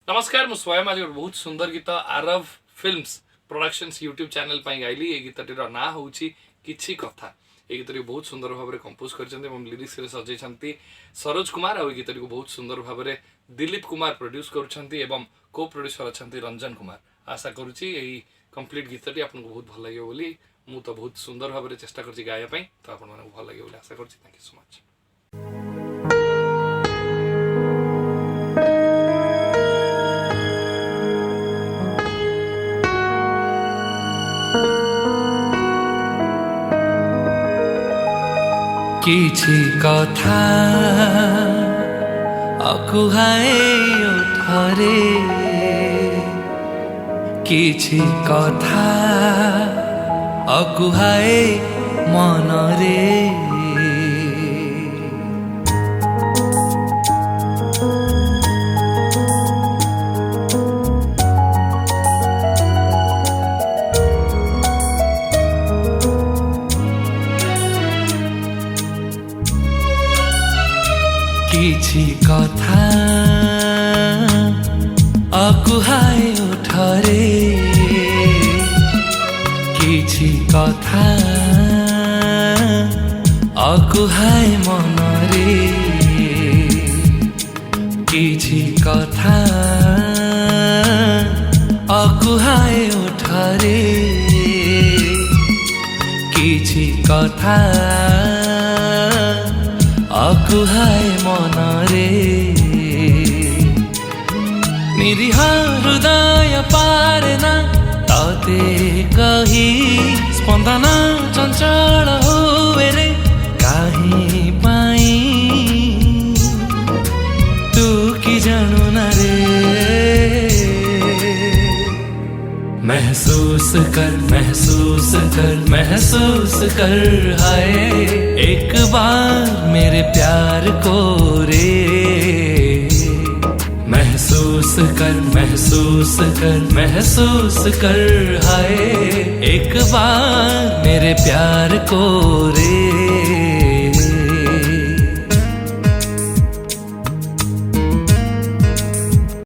नमस्कार मु स्वयं आज बहुत सुंदर गीत Aarav films productions YouTube channel पर गाइली। ये गीतटीर ना हूँ किछि कथा। ये गीत बहुत सुंदर भाव में कंपोज कर लिरिक्स सजाई सरोज कुमार। आ गीत को बहुत सुंदर भाव में दिलीप कुमार प्रोड्यूस कर को प्रोड्यूसर अच्छा रंजन कुमार। आशा करुच्ची यही कंप्लीट गीतटी आपको बहुत भल लगे बोली मु तो बहुत सुंदर भाव में चेष्टा कर गाइबा तो आप भल लगे बोली आशा करुच्ची। Thank you so much. किछि कथा अकुहाए उठरे किछि कथा अकुहाए मनरे किछि कथा अकुहाए उठरे किछि कथा अकुहाए मनरे किछि कथा अकुहाए उठरे किछि कथा अकुहाए मनरे निरीह हृदय पारेना तते कही स्पंदन चंचल हुए रे काहे पाई तू की जानू ना रे महसूस कर महसूस कर महसूस कर हाय एक बार मेरे प्यार को रे महसूस कर महसूस कर महसूस कर हाय एक बार मेरे प्यार को रे।